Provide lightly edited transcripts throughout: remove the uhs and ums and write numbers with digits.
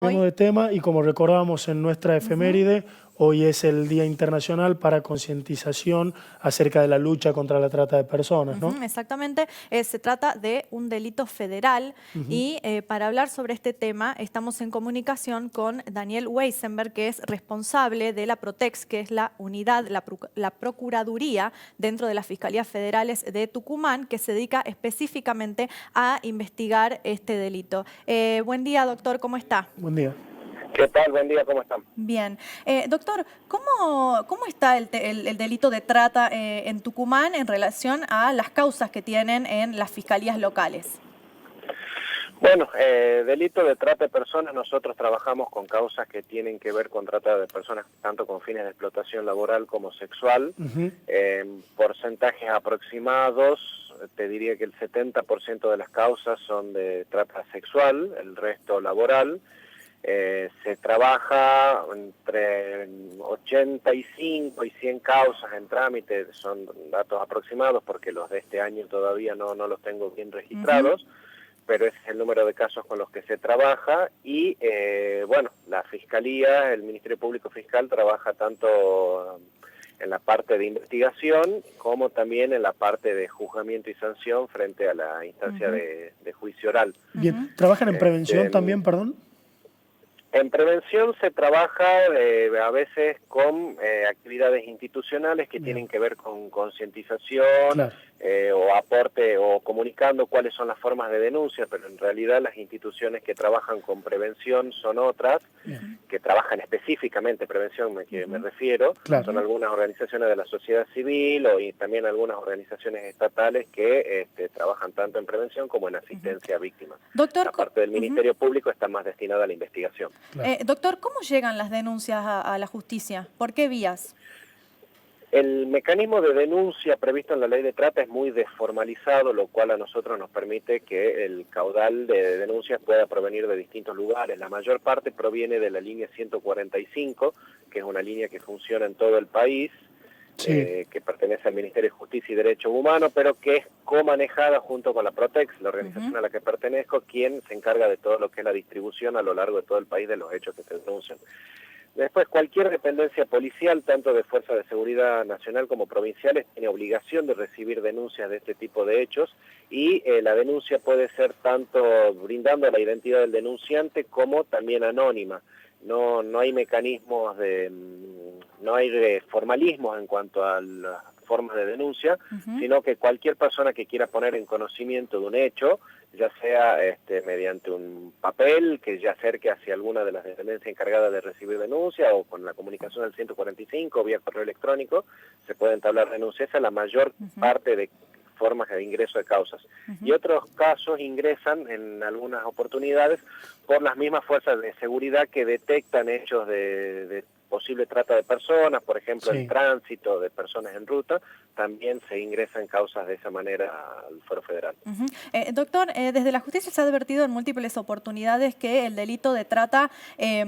Cambiamos de tema y como recordábamos en nuestra efeméride, hoy es el Día Internacional para concientización acerca de la lucha contra la trata de personas, ¿no? Exactamente, se trata de un delito federal y para hablar sobre este tema estamos en comunicación con Daniel Weisenberg, que es responsable de la Protex, que es la unidad, la Procuraduría dentro de las Fiscalías Federales de Tucumán, que se dedica específicamente a investigar este delito. Buen día, doctor, ¿cómo está? Buen día. ¿Qué tal? Buen día, ¿cómo están? Bien. Doctor, ¿cómo está el delito de trata en Tucumán en relación a las causas que tienen en las fiscalías locales? Bueno, delito de trata de personas, nosotros trabajamos con causas que tienen que ver con trata de personas, tanto con fines de explotación laboral como sexual. Porcentajes aproximados, te diría que el 70% de las causas son de trata sexual, el resto laboral. Se trabaja entre 85 y 100 causas en trámite, son datos aproximados porque los de este año todavía no los tengo bien registrados, pero ese es el número de casos con los que se trabaja y bueno, la Fiscalía, el Ministerio Público Fiscal trabaja tanto en la parte de investigación como también en la parte de juzgamiento y sanción frente a la instancia de juicio oral. Bien, ¿trabajan en prevención también, perdón? En prevención se trabaja a veces con actividades institucionales que tienen que ver con concientización, o aporte o comunicando cuáles son las formas de denuncia, pero en realidad las instituciones que trabajan con prevención son otras, que trabajan específicamente prevención, me refiero, son algunas organizaciones de la sociedad civil y también algunas organizaciones estatales que trabajan tanto en prevención como en asistencia a víctimas. Doctor, la parte del Ministerio Público está más destinada a la investigación. Doctor, ¿cómo llegan las denuncias a la justicia? ¿Por qué vías? El mecanismo de denuncia previsto en la ley de trata es muy desformalizado, lo cual a nosotros nos permite que el caudal de denuncias pueda provenir de distintos lugares. La mayor parte proviene de la línea 145, que es una línea que funciona en todo el país, que pertenece al Ministerio de Justicia y Derechos Humanos, pero que es comanejada junto con la Protex, la organización a la que pertenezco, quien se encarga de todo lo que es la distribución a lo largo de todo el país de los hechos que se denuncian. Después, cualquier dependencia policial, tanto de Fuerza de Seguridad Nacional como provinciales, tiene obligación de recibir denuncias de este tipo de hechos y la denuncia puede ser tanto brindando la identidad del denunciante como también anónima. No hay mecanismos no hay formalismos en cuanto a las formas de denuncia, sino que cualquier persona que quiera poner en conocimiento de un hecho, ya sea mediante un papel que ya acerque hacia alguna de las dependencias encargadas de recibir denuncia o con la comunicación al 145 o vía correo electrónico, se puede entablar denuncia. Esa es la mayor parte de formas de ingreso de causas. Y otros casos ingresan en algunas oportunidades por las mismas fuerzas de seguridad que detectan hechos de posible trata de personas, por ejemplo, el tránsito de personas en ruta, también se ingresan causas de esa manera al Fuero Federal. Doctor, desde la justicia se ha advertido en múltiples oportunidades que el delito de trata es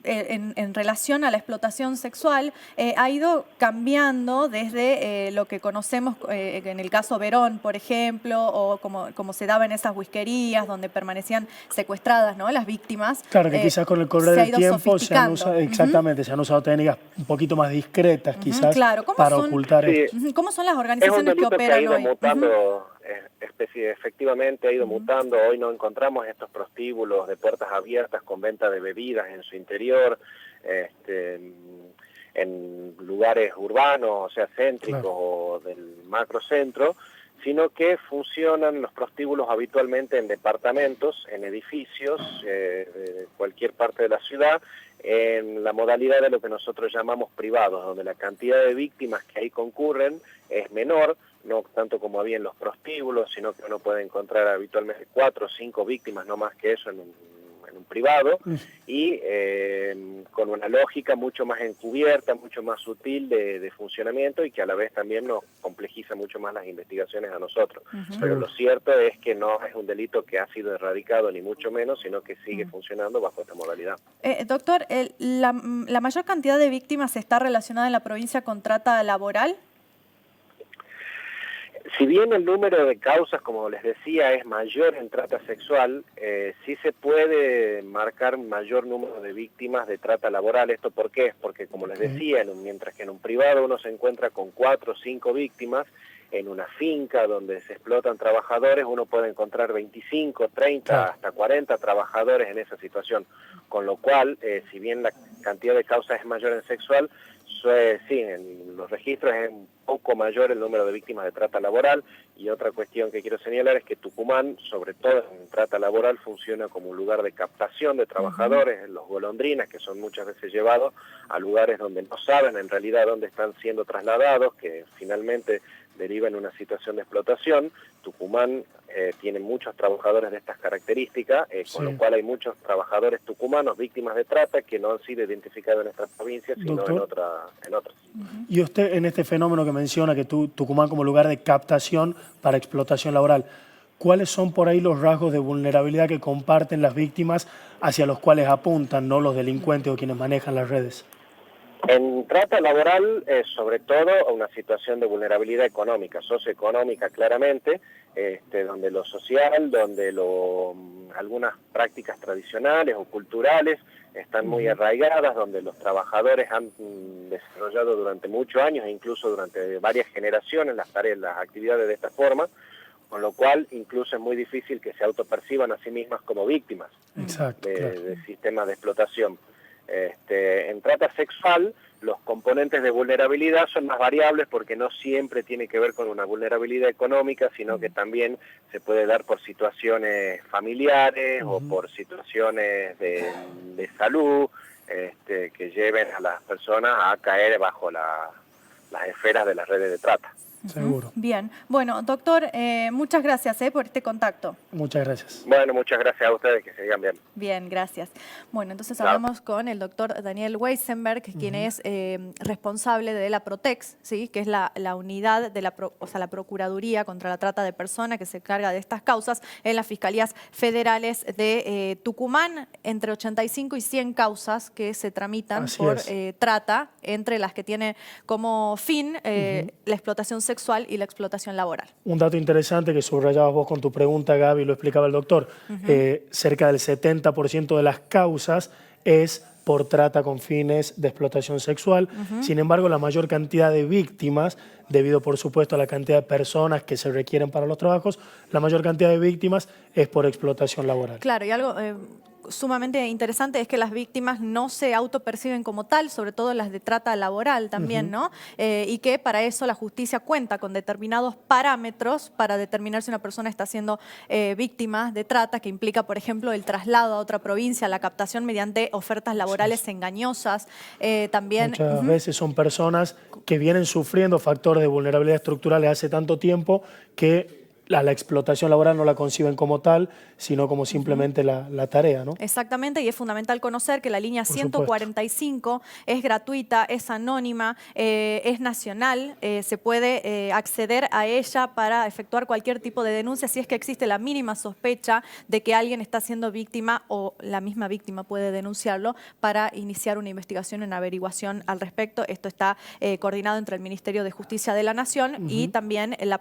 en relación a la explotación sexual ha ido cambiando desde lo que conocemos en el caso Verón, por ejemplo, o como se daba en esas whiskerías donde permanecían secuestradas, ¿no?, las víctimas. Claro, que quizás con el correr del tiempo se han usado, se han usado técnicas un poquito más discretas quizás para ocultar esto. ¿Cómo son las organizaciones que operan hoy? Es un delito que ha ido mutando, efectivamente ha ido mutando. Hoy no encontramos estos prostíbulos de puertas abiertas con venta de bebidas en su interior, en lugares urbanos, o sea, céntricos o del macrocentro, sino que funcionan los prostíbulos habitualmente en departamentos, en edificios de cualquier parte de la ciudad, en la modalidad de lo que nosotros llamamos privados, donde la cantidad de víctimas que ahí concurren es menor, no tanto como había en los prostíbulos, sino que uno puede encontrar habitualmente 4 o 5 víctimas, no más que eso en un privado, y con una lógica mucho más encubierta, mucho más sutil de funcionamiento y que a la vez también nos complejiza mucho más las investigaciones a nosotros. Pero lo cierto es que no es un delito que ha sido erradicado, ni mucho menos, sino que sigue funcionando bajo esta modalidad. Doctor, ¿la mayor cantidad de víctimas está relacionada en la provincia con trata laboral? Si bien el número de causas, como les decía, es mayor en trata sexual, sí se puede marcar mayor número de víctimas de trata laboral. ¿Esto por qué? Porque, como les decía, mientras que en un privado uno se encuentra con 4 o 5 víctimas, en una finca donde se explotan trabajadores uno puede encontrar 25, 30, hasta 40 trabajadores en esa situación. Con lo cual, si bien la cantidad de causas es mayor en sexual, sí, en los registros es un poco mayor el número de víctimas de trata laboral. Y otra cuestión que quiero señalar es que Tucumán, sobre todo en trata laboral, funciona como un lugar de captación de trabajadores, los golondrinas, que son muchas veces llevados a lugares donde no saben en realidad dónde están siendo trasladados, que finalmente deriva en una situación de explotación. Tucumán tiene muchos trabajadores de estas características, con lo cual hay muchos trabajadores tucumanos víctimas de trata que no han sido identificados en nuestra provincia, sino en otras. Y usted, en este fenómeno que menciona, que Tucumán como lugar de captación para explotación laboral, ¿cuáles son por ahí los rasgos de vulnerabilidad que comparten las víctimas hacia los cuales apuntan, no los delincuentes o quienes manejan las redes? En trata laboral, sobre todo, una situación de vulnerabilidad económica, socioeconómica claramente, donde lo social, donde algunas prácticas tradicionales o culturales están muy arraigadas, donde los trabajadores han desarrollado durante muchos años e incluso durante varias generaciones las actividades de esta forma, con lo cual incluso es muy difícil que se autoperciban a sí mismas como víctimas de sistemas de explotación. En trata sexual, los componentes de vulnerabilidad son más variables porque no siempre tiene que ver con una vulnerabilidad económica, sino que también se puede dar por situaciones familiares o por situaciones de salud que lleven a las personas a caer bajo las esferas de las redes de trata. Seguro. Bien. Bueno, doctor, muchas gracias por este contacto. Muchas gracias. Bueno, muchas gracias a ustedes, que se sigan bien. Bien, gracias. Bueno, entonces hablamos con el doctor Daniel Weisenberg, quien es responsable de la Protex, ¿sí? Que es la unidad de la Procuraduría contra la Trata de Personas que se encarga de estas causas en las Fiscalías Federales de Tucumán, entre 85 y 100 causas que se tramitan por trata, entre las que tiene como fin la explotación sexual y la explotación laboral. Un dato interesante que subrayabas vos con tu pregunta, Gaby, lo explicaba el doctor. Cerca del 70% de las causas es por trata con fines de explotación sexual. Sin embargo, la mayor cantidad de víctimas, debido por supuesto a la cantidad de personas que se requieren para los trabajos, la mayor cantidad de víctimas es por explotación laboral. Claro, y algo sumamente interesante es que las víctimas no se autoperciben como tal, sobre todo las de trata laboral también, ¿no? Y que para eso la justicia cuenta con determinados parámetros para determinar si una persona está siendo víctima de trata, que implica, por ejemplo, el traslado a otra provincia, la captación mediante ofertas laborales engañosas. También muchas veces son personas que vienen sufriendo factores de vulnerabilidad estructurales hace tanto tiempo que la explotación laboral no la conciben como tal, sino como simplemente la tarea, ¿no? Exactamente, y es fundamental conocer que la línea 145 es gratuita, es anónima, es nacional, se puede acceder a ella para efectuar cualquier tipo de denuncia si es que existe la mínima sospecha de que alguien está siendo víctima o la misma víctima puede denunciarlo para iniciar una investigación, una averiguación al respecto. Esto está coordinado entre el Ministerio de Justicia de la Nación y también la